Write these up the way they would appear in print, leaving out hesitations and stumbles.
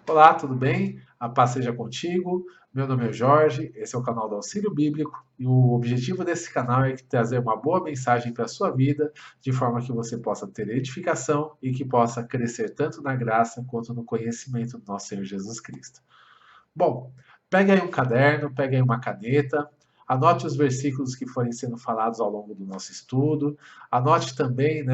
Olá, tudo bem? A paz seja contigo. Meu nome é Jorge, esse é o canal do Auxílio Bíblico e o objetivo desse canal é trazer uma boa mensagem para a sua vida, de forma que você possa ter edificação e que possa crescer tanto na graça quanto no conhecimento do nosso Senhor Jesus Cristo. Bom, pegue aí um caderno, pegue aí uma caneta, anote os versículos que forem sendo falados ao longo do nosso estudo, anote também,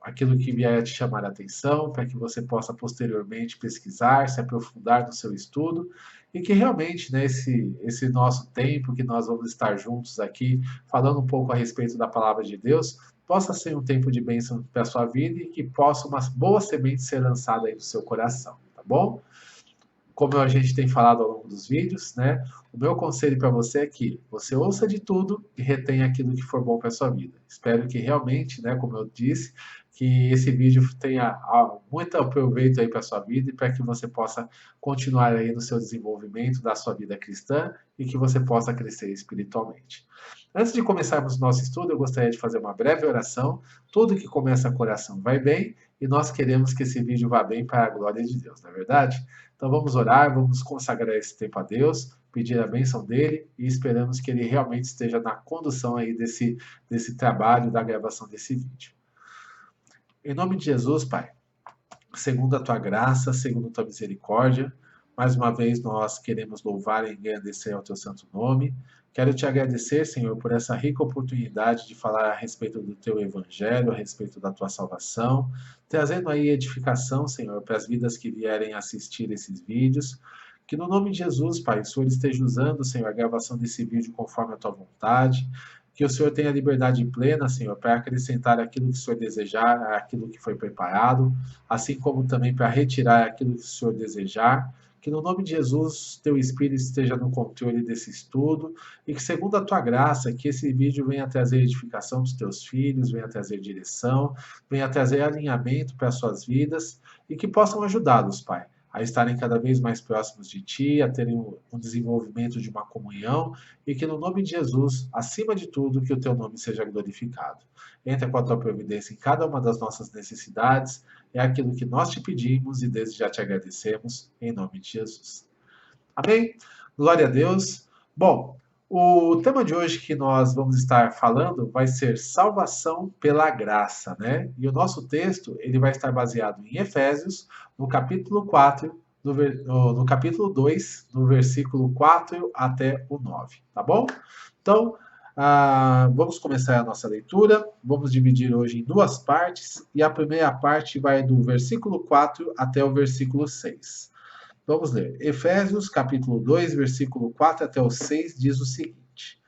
aquilo que vier a te chamar a atenção, para que você possa posteriormente pesquisar, se aprofundar no seu estudo, e que realmente, né, esse nosso tempo que nós vamos estar juntos aqui, falando um pouco a respeito da palavra de Deus, possa ser um tempo de bênção para a sua vida e que possa uma boa semente ser lançada aí no seu coração, tá bom? Como a gente tem falado ao longo dos vídeos, né? O meu conselho para você é que você ouça de tudo e retenha aquilo que for bom para a sua vida. Espero que realmente, né, como eu disse, que esse vídeo tenha muito proveito aí para a sua vida e para que você possa continuar aí no seu desenvolvimento da sua vida cristã e que você possa crescer espiritualmente. Antes de começarmos o nosso estudo, eu gostaria de fazer uma breve oração. Tudo que começa com oração vai bem e nós queremos que esse vídeo vá bem para a glória de Deus, não é verdade? Então vamos orar, vamos consagrar esse tempo a Deus, pedir a bênção dele e esperamos que ele realmente esteja na condução aí desse trabalho, da gravação desse vídeo. Em nome de Jesus, Pai, segundo a tua graça, segundo a tua misericórdia. Mais uma vez nós queremos louvar e agradecer ao teu santo nome. Quero te agradecer, Senhor, por essa rica oportunidade de falar a respeito do teu evangelho, a respeito da tua salvação, trazendo aí edificação, Senhor, para as vidas que vierem assistir esses vídeos. Que no nome de Jesus, Pai, o Senhor esteja usando, Senhor, a gravação desse vídeo conforme a tua vontade. Que o Senhor tenha liberdade plena, Senhor, para acrescentar aquilo que o Senhor desejar, aquilo que foi preparado, assim como também para retirar aquilo que o Senhor desejar. Que no nome de Jesus, teu Espírito esteja no controle desse estudo e que, segundo a tua graça, que esse vídeo venha trazer edificação dos teus filhos, venha trazer direção, venha trazer alinhamento para as suas vidas e que possam ajudá-los, Pai, a estarem cada vez mais próximos de Ti, a terem um desenvolvimento de uma comunhão e que, no nome de Jesus, acima de tudo, que o Teu nome seja glorificado. Entra com a Tua providência em cada uma das nossas necessidades, é aquilo que nós te pedimos e desde já te agradecemos, em nome de Jesus. Amém? Glória a Deus. Bom, o tema de hoje que nós vamos estar falando vai ser salvação pela graça, né? E o nosso texto, ele vai estar baseado em Efésios, no capítulo 4, no capítulo 2, no versículo 4 até o 9, tá bom? Então, vamos começar a nossa leitura. Vamos dividir hoje em duas partes, e a primeira parte vai do versículo 4 até o versículo 6. Vamos ler. Efésios, capítulo 2, versículo 4 até o 6, diz o seguinte: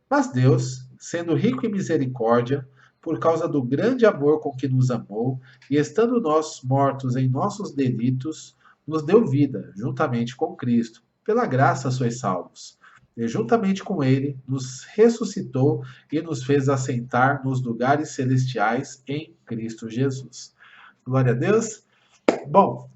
Mas Deus, sendo rico em misericórdia, por causa do grande amor com que nos amou, e estando nós mortos em nossos delitos, nos deu vida, juntamente com Cristo. Pela graça sois salvos. E juntamente com ele, nos ressuscitou e nos fez assentar nos lugares celestiais em Cristo Jesus. Glória a Deus. Bom,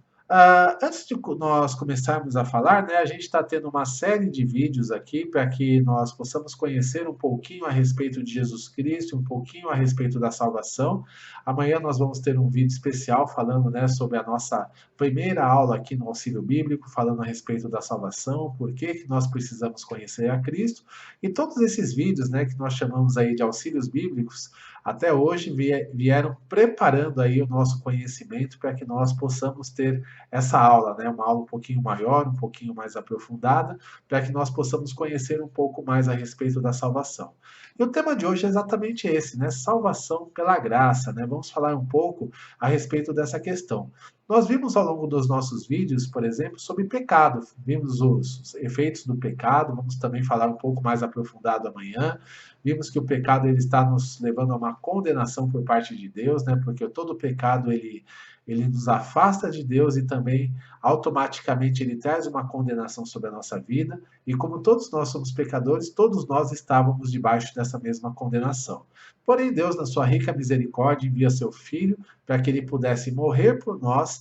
antes de nós começarmos a falar, né, a gente está tendo uma série de vídeos aqui para que nós possamos conhecer um pouquinho a respeito de Jesus Cristo, um pouquinho a respeito da salvação. Amanhã nós vamos ter um vídeo especial falando, né, sobre a nossa primeira aula aqui no Auxílio Bíblico, falando a respeito da salvação, por que nós precisamos conhecer a Cristo. E todos esses vídeos, né, que nós chamamos aí de auxílios bíblicos, até hoje vieram preparando aí o nosso conhecimento para que nós possamos ter essa aula, né? Uma aula um pouquinho maior, um pouquinho mais aprofundada, para que nós possamos conhecer um pouco mais a respeito da salvação. E o tema de hoje é exatamente esse, né? Salvação pela graça, né? Vamos falar um pouco a respeito dessa questão. Nós vimos ao longo dos nossos vídeos, por exemplo, sobre pecado, vimos os efeitos do pecado, vamos também falar um pouco mais aprofundado amanhã. Vimos que o pecado ele está nos levando a uma condenação por parte de Deus, né? Porque todo pecado ele nos afasta de Deus e também automaticamente ele traz uma condenação sobre a nossa vida. E como todos nós somos pecadores, todos nós estávamos debaixo dessa mesma condenação. Porém, Deus, na sua rica misericórdia, envia seu Filho para que ele pudesse morrer por nós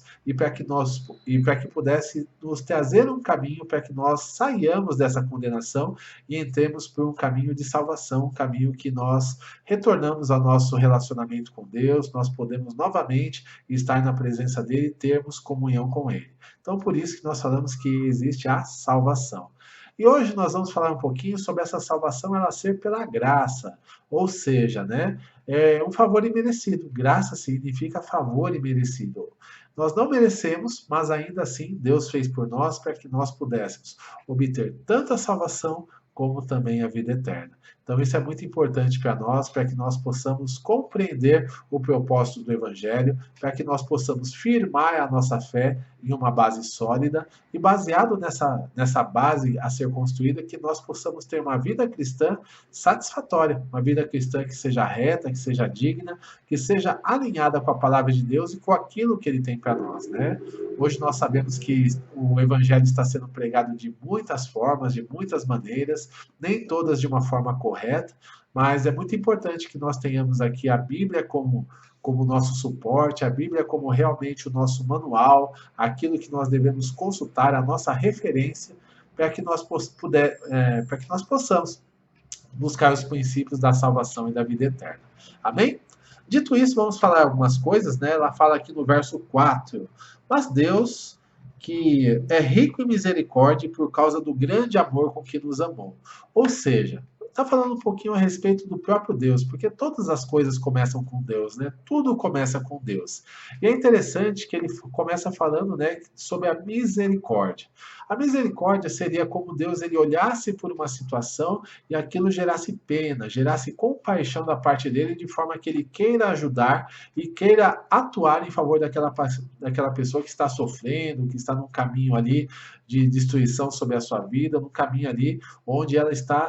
nós e para que pudesse nos trazer um caminho para que nós saiamos dessa condenação e entremos por um caminho de salvação, um caminho que nós retornamos ao nosso relacionamento com Deus, nós podemos novamente estar na presença dele e termos comunhão com ele. Então, por isso que nós falamos que existe a salvação. E hoje nós vamos falar um pouquinho sobre essa salvação ela ser pela graça, ou seja, né, é um favor imerecido. Graça significa favor imerecido. Nós não merecemos, mas ainda assim Deus fez por nós para que nós pudéssemos obter tanto a salvação como também a vida eterna. Então isso é muito importante para nós, para que nós possamos compreender o propósito do Evangelho, para que nós possamos firmar a nossa fé em uma base sólida e baseado nessa base a ser construída, que nós possamos ter uma vida cristã satisfatória, uma vida cristã que seja reta, que seja digna, que seja alinhada com a palavra de Deus e com aquilo que ele tem para nós, né? Hoje nós sabemos que o Evangelho está sendo pregado de muitas formas, de muitas maneiras, nem todas de uma forma correta, mas é muito importante que nós tenhamos aqui a Bíblia como nosso suporte, a Bíblia como realmente o nosso manual, aquilo que nós devemos consultar, a nossa referência, para que nós possamos buscar os princípios da salvação e da vida eterna. Amém? Dito isso, vamos falar algumas coisas, né? Ela fala aqui no verso 4, mas Deus, que é rico em misericórdia por causa do grande amor com que nos amou. Ou seja, está falando um pouquinho a respeito do próprio Deus, porque todas as coisas começam com Deus, né? Tudo começa com Deus. E é interessante que ele começa falando, né, sobre a misericórdia. A misericórdia seria como Deus ele olhasse por uma situação e aquilo gerasse pena, gerasse compaixão da parte dele, de forma que ele queira ajudar e queira atuar em favor daquela pessoa que está sofrendo, que está num caminho ali de destruição sobre a sua vida, num caminho ali onde ela está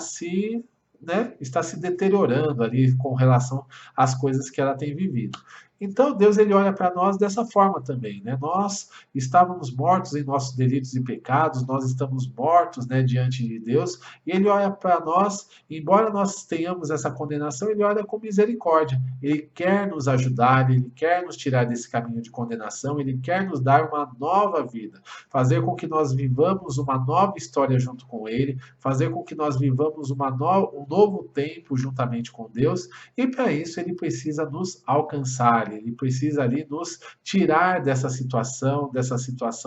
está se deteriorando ali com relação às coisas que ela tem vivido. Então Deus ele olha para nós dessa forma também, né? Nós estávamos mortos em nossos delitos e pecados, nós estamos mortos, né, diante de Deus, e ele olha para nós, embora nós tenhamos essa condenação, ele olha com misericórdia. Ele quer nos ajudar, ele quer nos tirar desse caminho de condenação, ele quer nos dar uma nova vida, fazer com que nós vivamos uma nova história junto com ele, fazer com que nós vivamos um novo tempo juntamente com Deus, e para isso ele precisa nos alcançar, ele precisa ali nos tirar dessa situação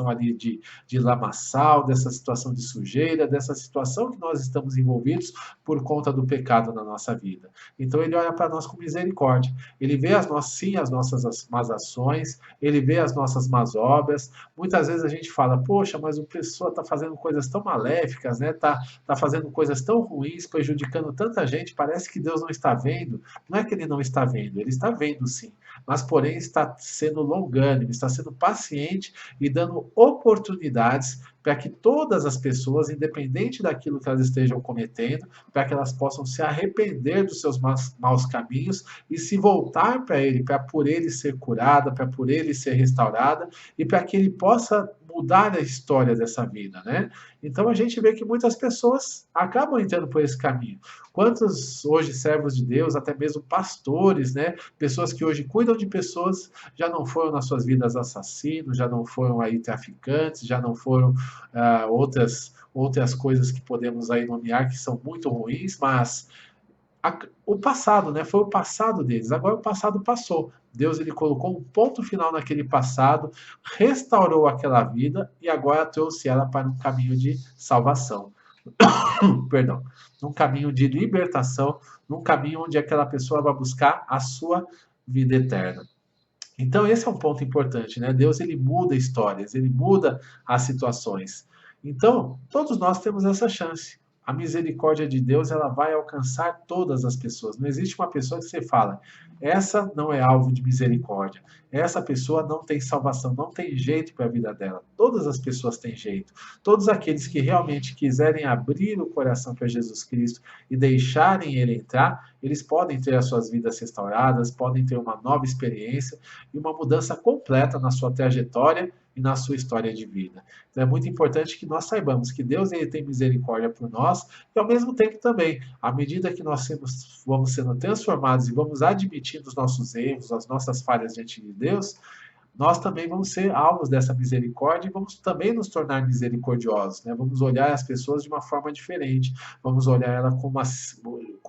ali de lamaçal, dessa situação de sujeira, dessa situação que nós estamos envolvidos por conta do pecado na nossa vida. Então ele olha para nós com misericórdia. Ele vê as nossas más ações, ele vê as nossas más obras. Muitas vezes a gente fala, poxa, mas o pessoa está fazendo coisas tão maléficas, né? Tá fazendo coisas tão ruins, prejudicando tanta gente, parece que Deus não está vendo. Não é que ele não está vendo, ele está vendo sim, mas porém está sendo longânimo, está sendo paciente e dando oportunidades para que todas as pessoas, independente daquilo que elas estejam cometendo, para que elas possam se arrepender dos seus maus caminhos e se voltar para Ele, para por Ele ser curada, para por Ele ser restaurada e para que Ele possa mudar a história dessa vida, né? Então a gente vê que muitas pessoas acabam entrando por esse caminho. Quantos hoje servos de Deus, até mesmo pastores, né? Pessoas que hoje cuidam de pessoas, já não foram nas suas vidas assassinos, já não foram aí traficantes, já não foram outras coisas que podemos aí nomear que são muito ruins, mas o passado, né? Foi o passado deles. Agora o passado passou. Deus ele colocou um ponto final naquele passado, restaurou aquela vida e agora trouxe ela para um caminho de salvação. Perdão, num caminho de libertação, num caminho onde aquela pessoa vai buscar a sua vida eterna. Então esse é um ponto importante, né? Deus ele muda histórias, ele muda as situações. Então, todos nós temos essa chance. A misericórdia de Deus, ela vai alcançar todas as pessoas. Não existe uma pessoa que você fala, essa não é alvo de misericórdia. Essa pessoa não tem salvação, não tem jeito para a vida dela. Todas as pessoas têm jeito. Todos aqueles que realmente quiserem abrir o coração para Jesus Cristo e deixarem Ele entrar, eles podem ter as suas vidas restauradas, podem ter uma nova experiência e uma mudança completa na sua trajetória e na sua história de vida. Então é muito importante que nós saibamos que Deus ele tem misericórdia por nós e ao mesmo tempo também, à medida que nós vamos sendo transformados e vamos admitindo os nossos erros, as nossas falhas diante de Deus, nós também vamos ser alvos dessa misericórdia e vamos também nos tornar misericordiosos, né? Vamos olhar as pessoas de uma forma diferente, vamos olhar ela com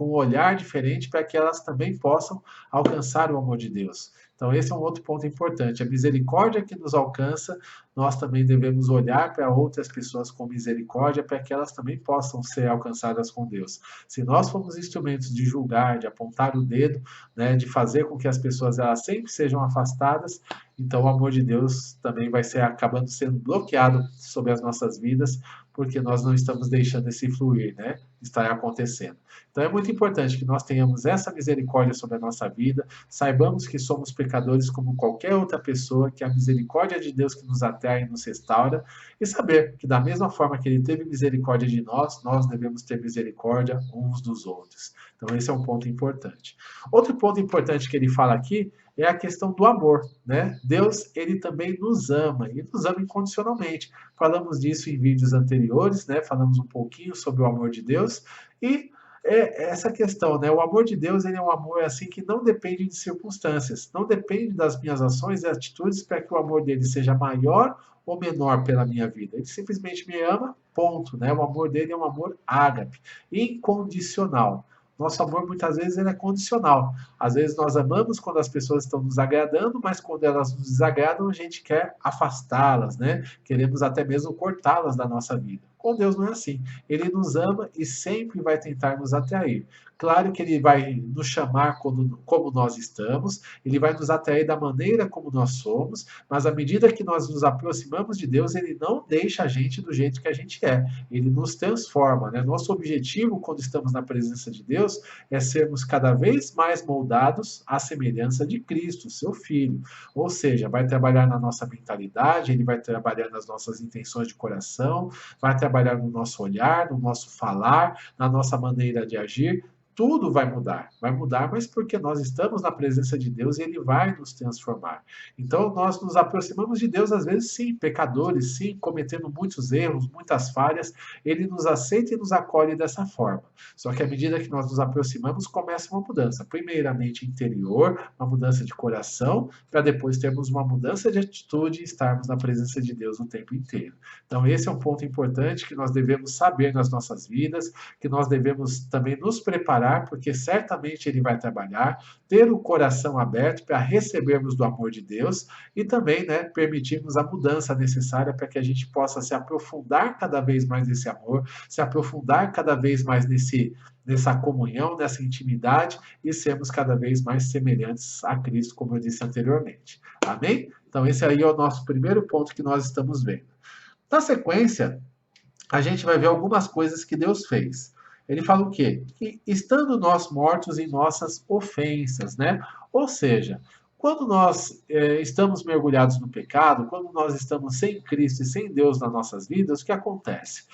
um olhar diferente para que elas também possam alcançar o amor de Deus. Então, esse é um outro ponto importante. A misericórdia que nos alcança, nós também devemos olhar para outras pessoas com misericórdia para que elas também possam ser alcançadas com Deus. Se nós formos instrumentos de julgar, de apontar o dedo, né, de fazer com que as pessoas elas sempre sejam afastadas, então o amor de Deus também vai ser acabando sendo bloqueado sobre as nossas vidas, porque nós não estamos deixando esse fluir, né, estar acontecendo. Então é muito importante que nós tenhamos essa misericórdia sobre a nossa vida, saibamos que somos pecadores como qualquer outra pessoa, que a misericórdia de Deus que nos atrai e nos restaura, e saber que da mesma forma que Ele teve misericórdia de nós, nós devemos ter misericórdia uns dos outros. Então esse é um ponto importante. Outro ponto importante que ele fala aqui é a questão do amor, né? Deus, ele também nos ama, e nos ama incondicionalmente. Falamos disso em vídeos anteriores, né? Falamos um pouquinho sobre o amor de Deus, e essa questão, né? O amor de Deus, ele é um amor assim que não depende de circunstâncias, não depende das minhas ações e atitudes para que o amor dele seja maior ou menor pela minha vida. Ele simplesmente me ama, ponto, né? O amor dele é um amor ágape, incondicional. Nosso amor muitas vezes ele é condicional. Às vezes nós amamos quando as pessoas estão nos agradando, mas quando elas nos desagradam, a gente quer afastá-las, né? Queremos até mesmo cortá-las da nossa vida. Com Deus não é assim. Ele nos ama e sempre vai tentar nos atrair. Claro que ele vai nos chamar como nós estamos, ele vai nos atrair da maneira como nós somos, mas à medida que nós nos aproximamos de Deus, ele não deixa a gente do jeito que a gente é. Ele nos transforma, né? Nosso objetivo quando estamos na presença de Deus é sermos cada vez mais moldados à semelhança de Cristo, seu Filho. Ou seja, vai trabalhar na nossa mentalidade, ele vai trabalhar nas nossas intenções de coração, vai trabalhar no nosso olhar, no nosso falar, na nossa maneira de agir. Tudo vai mudar, mas porque nós estamos na presença de Deus e Ele vai nos transformar. Então, nós nos aproximamos de Deus, às vezes, sim, pecadores, sim, cometendo muitos erros, muitas falhas, Ele nos aceita e nos acolhe dessa forma. Só que à medida que nós nos aproximamos, começa uma mudança. Primeiramente interior, uma mudança de coração, para depois termos uma mudança de atitude e estarmos na presença de Deus o tempo inteiro. Então, esse é um ponto importante que nós devemos saber nas nossas vidas, que nós devemos também nos preparar, porque certamente ele vai trabalhar, ter o coração aberto para recebermos do amor de Deus e também, né, permitirmos a mudança necessária para que a gente possa se aprofundar cada vez mais nesse amor, se aprofundar cada vez mais nessa comunhão, nessa intimidade e sermos cada vez mais semelhantes a Cristo, como eu disse anteriormente. Amém? Então esse aí é o nosso primeiro ponto que nós estamos vendo. Na sequência, a gente vai ver algumas coisas que Deus fez. Ele fala o quê? Que estando nós mortos em nossas ofensas, né? Ou seja, quando nós estamos mergulhados no pecado, quando nós estamos sem Cristo e sem Deus nas nossas vidas, o que acontece?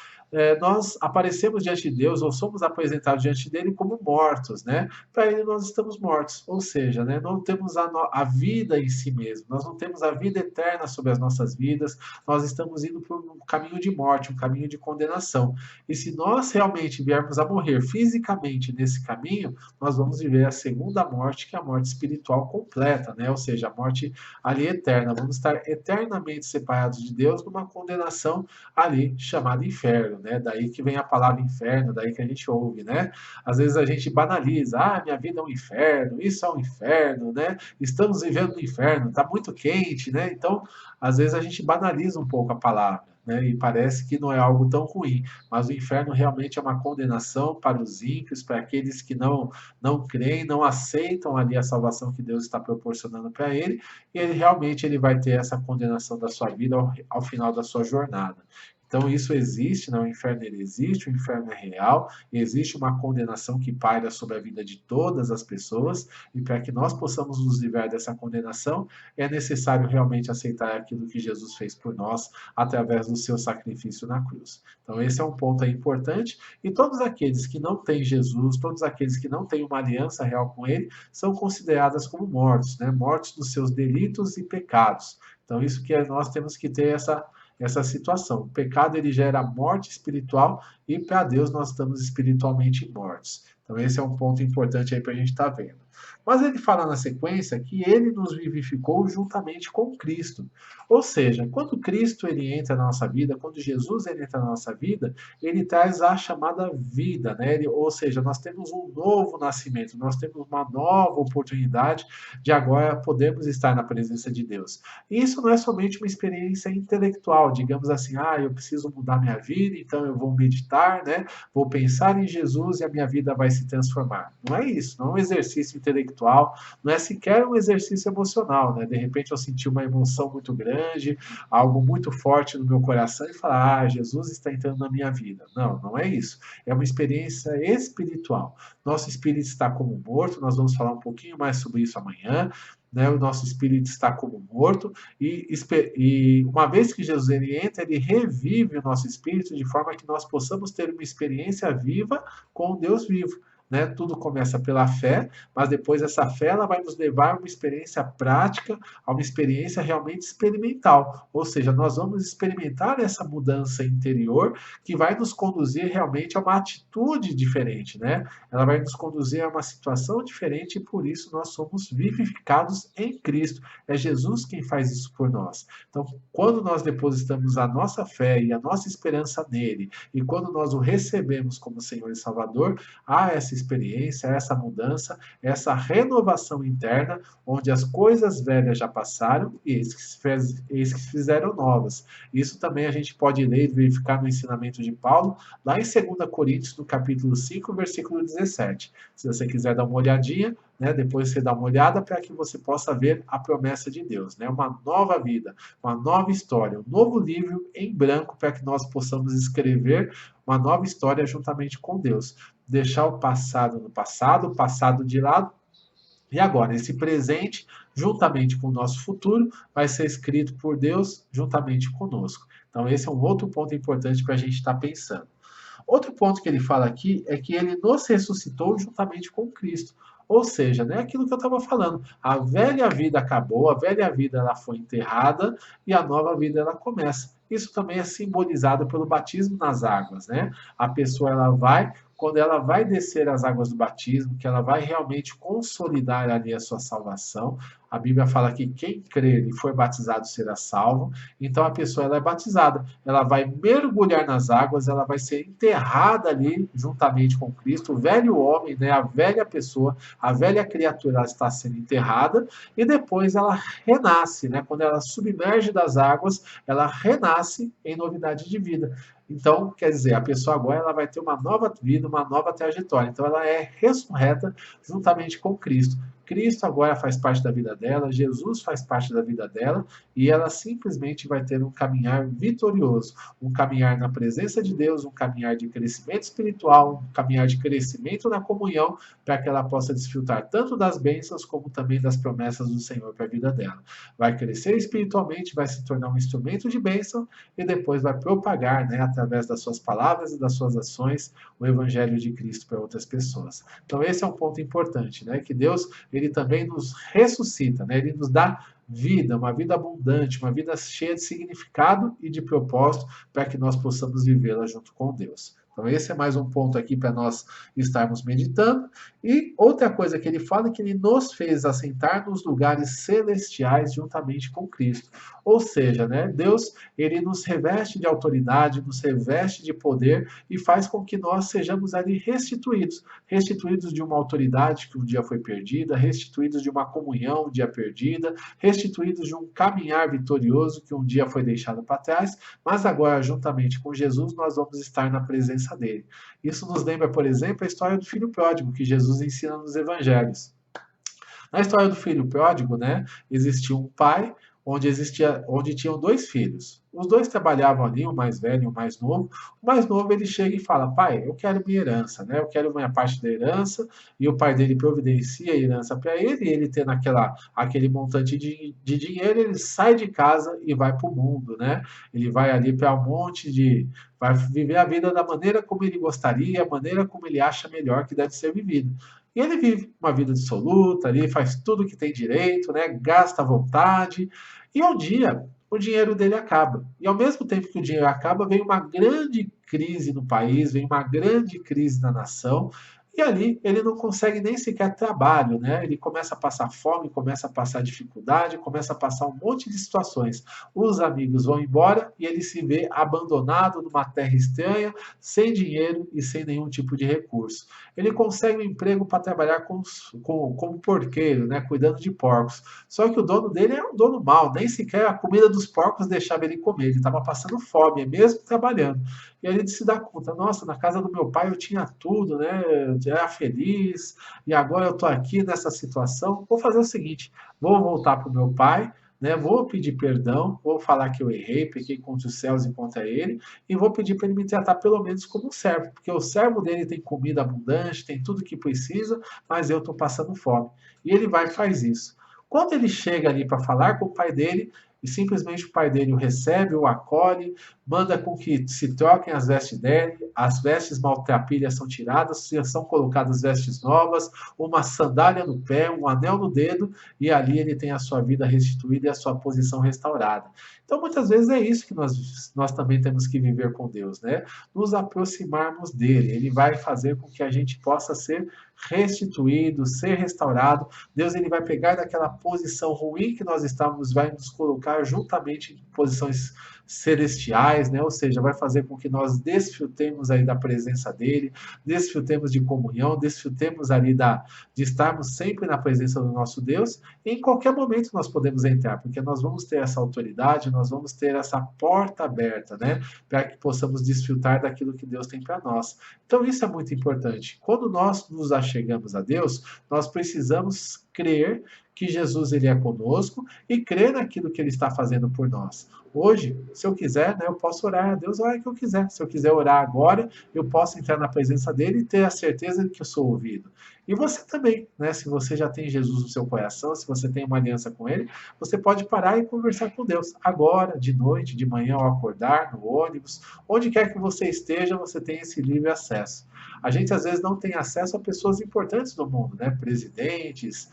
Nós aparecemos diante de Deus ou somos apresentados diante dele como mortos, né? Para ele nós estamos mortos, ou seja, né, não temos a vida em si mesmo, nós não temos a vida eterna sobre as nossas vidas, nós estamos indo por um caminho de morte, um caminho de condenação. E se nós realmente viermos a morrer fisicamente nesse caminho, nós vamos viver a segunda morte, que é a morte espiritual completa, né? Ou seja, a morte ali eterna. Vamos estar eternamente separados de Deus numa condenação ali chamada inferno. Né? Daí que vem a palavra inferno, daí que a gente ouve, né? Às vezes a gente banaliza, minha vida é um inferno, isso é um inferno, né? Estamos vivendo no inferno, está muito quente, né? Então, às vezes a gente banaliza um pouco a palavra, né? E parece que não é algo tão ruim, mas o inferno realmente é uma condenação para os ímpios, para aqueles que não creem, não aceitam ali a salvação que Deus está proporcionando para ele, e ele realmente ele vai ter essa condenação da sua vida ao final da sua jornada. Então isso existe, né? O inferno ele existe, o inferno é real, e existe uma condenação que paira sobre a vida de todas as pessoas, e para que nós possamos nos livrar dessa condenação, é necessário realmente aceitar aquilo que Jesus fez por nós, através do seu sacrifício na cruz. Então esse é um ponto importante, e todos aqueles que não têm Jesus, todos aqueles que não têm uma aliança real com ele, são considerados como mortos, né? Mortos dos seus delitos e pecados. Então isso que nós temos que ter essa situação. O pecado ele gera morte espiritual e para Deus nós estamos espiritualmente mortos. Então esse é um ponto importante aí para a gente estar vendo. Mas ele fala na sequência que ele nos vivificou juntamente com Cristo. Ou seja, quando Cristo ele entra na nossa vida, quando Jesus ele entra na nossa vida, ele traz a chamada vida, né? Ou seja, nós temos um novo nascimento, nós temos uma nova oportunidade de agora podermos estar na presença de Deus. E isso não é somente uma experiência intelectual, digamos assim, eu preciso mudar minha vida, então eu vou meditar, né? Vou pensar em Jesus e a minha vida vai se transformar. Não é isso, não é um exercício intelectual, não é sequer um exercício emocional, né? De repente eu senti uma emoção muito grande, algo muito forte no meu coração e falar, Jesus está entrando na minha vida. Não, não é isso. É uma experiência espiritual. Nosso espírito está como morto, nós vamos falar um pouquinho mais sobre isso amanhã, né? O nosso espírito está como morto e uma vez que Jesus ele entra, ele revive o nosso espírito de forma que nós possamos ter uma experiência viva com o Deus vivo. Né? Tudo começa pela fé, mas depois essa fé ela vai nos levar a uma experiência prática, a uma experiência realmente experimental. Ou seja, nós vamos experimentar essa mudança interior que vai nos conduzir realmente a uma atitude diferente, né? Ela vai nos conduzir a uma situação diferente e por isso nós somos vivificados em Cristo. É Jesus quem faz isso por nós. Então, quando nós depositamos a nossa fé e a nossa esperança nele, e quando nós o recebemos como Senhor e Salvador, há essa experiência, essa mudança, essa renovação interna, onde as coisas velhas já passaram e eis que se fizeram novas. Isso também a gente pode ler e verificar no ensinamento de Paulo, lá em 2 Coríntios, no capítulo 5, versículo 17. Se você quiser dar uma olhadinha, né, depois você dá uma olhada para que você possa ver a promessa de Deus, né, uma nova vida, uma nova história, um novo livro em branco para que nós possamos escrever uma nova história juntamente com Deus. Deixar o passado no passado, o passado de lado, e agora, esse presente, juntamente com o nosso futuro, vai ser escrito por Deus juntamente conosco. Então, esse é um outro ponto importante para a gente estar pensando. Outro ponto que ele fala aqui é que ele nos ressuscitou juntamente com Cristo. Ou seja, né, aquilo que eu estava falando, a velha vida acabou, a velha vida ela foi enterrada e a nova vida ela começa. Isso também é simbolizado pelo batismo nas águas, né? A pessoa ela vai, quando ela vai descer as águas do batismo, que ela vai realmente consolidar ali a sua salvação. A Bíblia fala que quem crer e for batizado será salvo. Então a pessoa ela é batizada, ela vai mergulhar nas águas, ela vai ser enterrada ali juntamente com Cristo. O velho homem, né, a velha pessoa, a velha criatura ela está sendo enterrada e depois ela renasce, né? Quando ela submerge das águas, ela renasce em novidade de vida. Então, quer dizer, a pessoa agora ela vai ter uma nova vida, uma nova trajetória. Então, ela é ressurreta juntamente com Cristo. Cristo agora faz parte da vida dela, Jesus faz parte da vida dela e ela simplesmente vai ter um caminhar vitorioso, um caminhar na presença de Deus, um caminhar de crescimento espiritual, um caminhar de crescimento na comunhão, para que ela possa desfrutar tanto das bênçãos como também das promessas do Senhor para a vida dela. Vai crescer espiritualmente, vai se tornar um instrumento de bênção e depois vai propagar, né, através das suas palavras e das suas ações, o evangelho de Cristo para outras pessoas. Então esse é um ponto importante, né, que Deus ele também nos ressuscita, né? Ele nos dá vida, uma vida abundante, uma vida cheia de significado e de propósito para que nós possamos vivê-la junto com Deus. Então, esse é mais um ponto aqui para nós estarmos meditando. E outra coisa que ele fala é que ele nos fez assentar nos lugares celestiais juntamente com Cristo. Ou seja, né, Deus ele nos reveste de autoridade, nos reveste de poder e faz com que nós sejamos ali restituídos. Restituídos de uma autoridade que um dia foi perdida, restituídos de uma comunhão um dia perdida, restituídos de um caminhar vitorioso que um dia foi deixado para trás, mas agora, juntamente com Jesus, nós vamos estar na presença dele. Isso nos lembra, por exemplo, a história do filho pródigo, que Jesus ensina nos evangelhos. Na história do filho pródigo, né, existia um pai onde tinham dois filhos. Os dois trabalhavam ali, o mais velho e o mais novo. O mais novo ele chega e fala: pai, eu quero minha herança, né? Eu quero minha parte da herança. E o pai dele providencia a herança para ele. E ele tendo aquele montante de dinheiro, ele sai de casa e vai para o mundo, né? Ele vai ali para um monte de, vai viver a vida da maneira como ele gostaria, a maneira como ele acha melhor que deve ser vivida. E ele vive uma vida dissoluta ali, faz tudo que tem direito, né? Gasta à vontade. E um dia o dinheiro dele acaba. E ao mesmo tempo que o dinheiro acaba, vem uma grande crise no país, vem uma grande crise na nação. E ali ele não consegue nem sequer trabalho, né? Ele começa a passar fome, começa a passar dificuldade, começa a passar um monte de situações. Os amigos vão embora e ele se vê abandonado numa terra estranha, sem dinheiro e sem nenhum tipo de recurso. Ele consegue um emprego para trabalhar como porqueiro, né? Cuidando de porcos. Só que o dono dele é um dono mau, nem sequer a comida dos porcos deixava ele comer. Ele estava passando fome, mesmo trabalhando. E aí ele se dá conta, nossa, na casa do meu pai eu tinha tudo, né? Eu era feliz, e agora eu estou aqui nessa situação. Vou fazer o seguinte: vou voltar para o meu pai, né? Vou pedir perdão, vou falar que eu errei, pequei contra os céus e contra ele, e vou pedir para ele me tratar pelo menos como um servo, porque o servo dele tem comida abundante, tem tudo que precisa, mas eu estou passando fome. E ele vai e faz isso. Quando ele chega ali para falar com o pai dele, e simplesmente o pai dele o recebe, o acolhe, manda com que se troquem as vestes dele, as vestes maltrapilhas são tiradas, são colocadas vestes novas, uma sandália no pé, um anel no dedo, e ali ele tem a sua vida restituída e a sua posição restaurada. Então, muitas vezes é isso que nós também temos que viver com Deus, né? Nos aproximarmos dele. Ele vai fazer com que a gente possa ser restituído, ser restaurado. Deus ele vai pegar daquela posição ruim que nós estávamos, vai nos colocar juntamente em posições celestiais, né? Ou seja, vai fazer com que nós desfrutemos aí da presença dele, desfrutemos de comunhão, desfrutemos ali de estarmos sempre na presença do nosso Deus, e em qualquer momento nós podemos entrar, porque nós vamos ter essa autoridade, nós vamos ter essa porta aberta, né? Para que possamos desfrutar daquilo que Deus tem para nós. Então isso é muito importante. Quando nós nos achegamos a Deus, nós precisamos crer que Jesus ele é conosco e crer naquilo que ele está fazendo por nós. Hoje, se eu quiser, né, eu posso orar a Deus a hora que eu quiser. Se eu quiser orar agora, eu posso entrar na presença dele e ter a certeza de que eu sou ouvido. E você também, né? Se você já tem Jesus no seu coração, se você tem uma aliança com ele, você pode parar e conversar com Deus. Agora, de noite, de manhã, ao acordar, no ônibus, onde quer que você esteja, você tem esse livre acesso. A gente às vezes não tem acesso a pessoas importantes do mundo, né? Presidentes,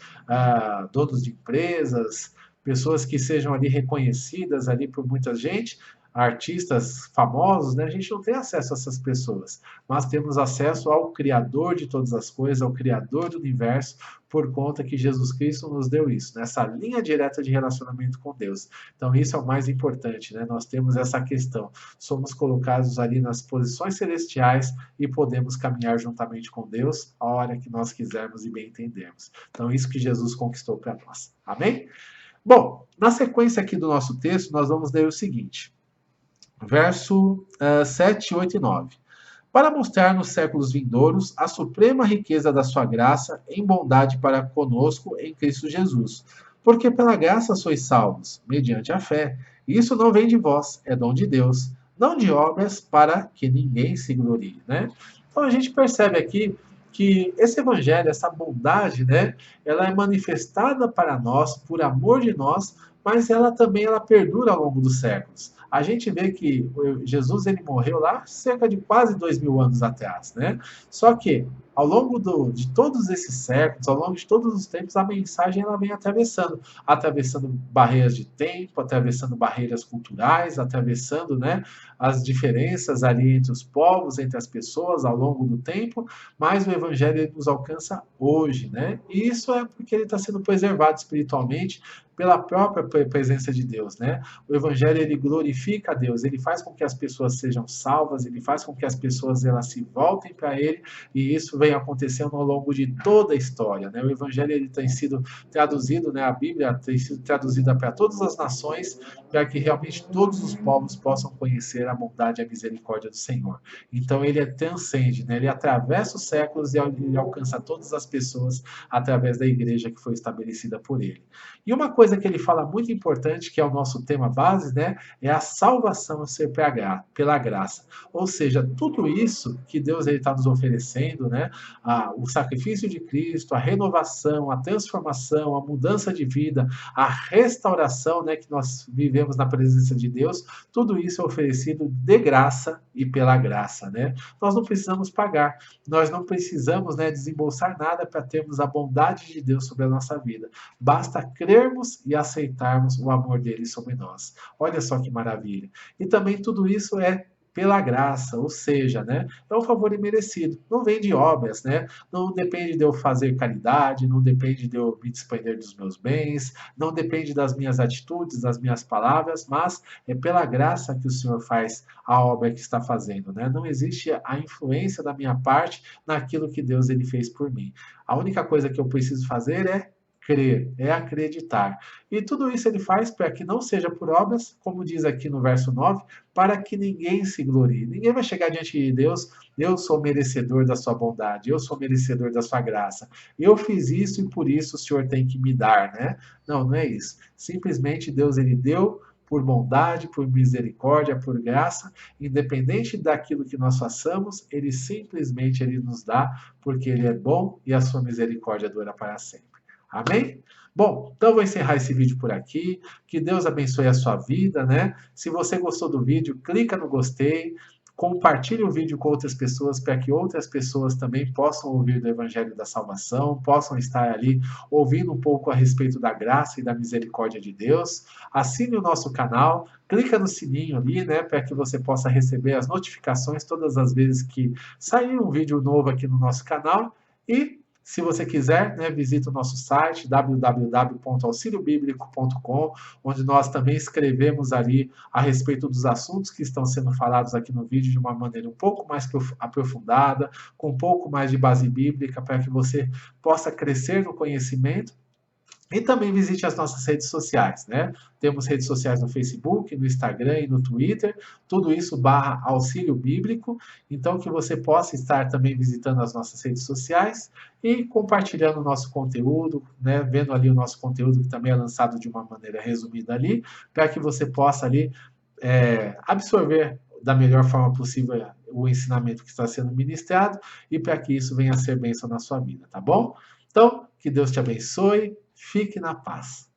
donos de empresas, pessoas que sejam ali reconhecidas ali por muita gente, artistas famosos, né? A gente não tem acesso a essas pessoas, mas temos acesso ao Criador de todas as coisas, ao Criador do universo, por conta que Jesus Cristo nos deu isso, nessa linha direta de relacionamento com Deus. Então isso é o mais importante, né? Nós temos essa questão, somos colocados ali nas posições celestiais e podemos caminhar juntamente com Deus a hora que nós quisermos e bem entendermos. Então isso que Jesus conquistou para nós. Amém? Bom, na sequência aqui do nosso texto, nós vamos ler o seguinte, verso 7, 8 e 9. Para mostrar nos séculos vindouros a suprema riqueza da sua graça em bondade para conosco em Cristo Jesus. Porque pela graça sois salvos, mediante a fé. E isso não vem de vós, é dom de Deus, não de obras para que ninguém se glorie, né? Então a gente percebe aqui que esse evangelho, essa bondade, né, ela é manifestada para nós por amor de nós, mas ela perdura ao longo dos séculos. A gente vê que Jesus ele morreu lá cerca de quase 2000 anos atrás, né? Só que ao longo de todos esses séculos, ao longo de todos os tempos, a mensagem ela vem atravessando barreiras de tempo, atravessando barreiras culturais, atravessando, né, as diferenças ali entre os povos, entre as pessoas ao longo do tempo, mas o evangelho ele nos alcança hoje, né? E isso é porque ele está sendo preservado espiritualmente pela própria presença de Deus, né? O evangelho ele glorifica a Deus, ele faz com que as pessoas sejam salvas, ele faz com que as pessoas elas se voltem para ele, e isso vem acontecendo ao longo de toda a história, né? O evangelho ele tem sido traduzido, né? A Bíblia tem sido traduzida para todas as nações, para que realmente todos os povos possam conhecer a bondade e a misericórdia do Senhor. Então ele transcende, né? Ele atravessa os séculos e ele alcança todas as pessoas através da igreja que foi estabelecida por ele. E uma coisa que ele fala muito importante, que é o nosso tema base, né, é a salvação a ser pela graça. Ou seja, tudo isso que Deus está nos oferecendo, né, o sacrifício de Cristo, a renovação, a transformação, a mudança de vida, a restauração, né, que nós vivemos na presença de Deus, tudo isso é oferecido de graça e pela graça, né? Nós não precisamos pagar, nós não precisamos, né, desembolsar nada para termos a bondade de Deus sobre a nossa vida. Basta crermos e aceitarmos o amor dele sobre nós. Olha só que maravilha. E também tudo isso é pela graça, ou seja, né, é um favor imerecido, não vem de obras, né, não depende de eu fazer caridade, não depende de eu me despender dos meus bens, não depende das minhas atitudes, das minhas palavras, mas é pela graça que o Senhor faz a obra que está fazendo, né? Não existe a influência da minha parte naquilo que Deus ele fez por mim. A única coisa que eu preciso fazer é crer, é acreditar. E tudo isso ele faz para que não seja por obras, como diz aqui no verso 9, para que ninguém se glorie. Ninguém vai chegar diante de Deus, eu sou merecedor da sua bondade, eu sou merecedor da sua graça. Eu fiz isso e por isso o Senhor tem que me dar, né? Não, não é isso. Simplesmente Deus ele deu por bondade, por misericórdia, por graça, independente daquilo que nós façamos, ele simplesmente ele nos dá, porque ele é bom e a sua misericórdia dura para sempre. Amém? Bom, então eu vou encerrar esse vídeo por aqui. Que Deus abençoe a sua vida, né? Se você gostou do vídeo, clica no gostei, compartilhe o vídeo com outras pessoas para que outras pessoas também possam ouvir do Evangelho da Salvação, possam estar ali ouvindo um pouco a respeito da graça e da misericórdia de Deus. Assine o nosso canal, clica no sininho ali, né, para que você possa receber as notificações todas as vezes que sair um vídeo novo aqui no nosso canal. E se você quiser, né, visita o nosso site www.auxiliobiblico.com, onde nós também escrevemos ali a respeito dos assuntos que estão sendo falados aqui no vídeo de uma maneira um pouco mais aprofundada, com um pouco mais de base bíblica, para que você possa crescer no conhecimento. E também visite as nossas redes sociais, né? Temos redes sociais no Facebook, no Instagram e no Twitter, tudo isso barra auxílio bíblico, então que você possa estar também visitando as nossas redes sociais e compartilhando o nosso conteúdo, né? Vendo ali o nosso conteúdo que também é lançado de uma maneira resumida ali, para que você possa ali absorver da melhor forma possível o ensinamento que está sendo ministrado e para que isso venha a ser bênção na sua vida, tá bom? Então, que Deus te abençoe. Fique na paz.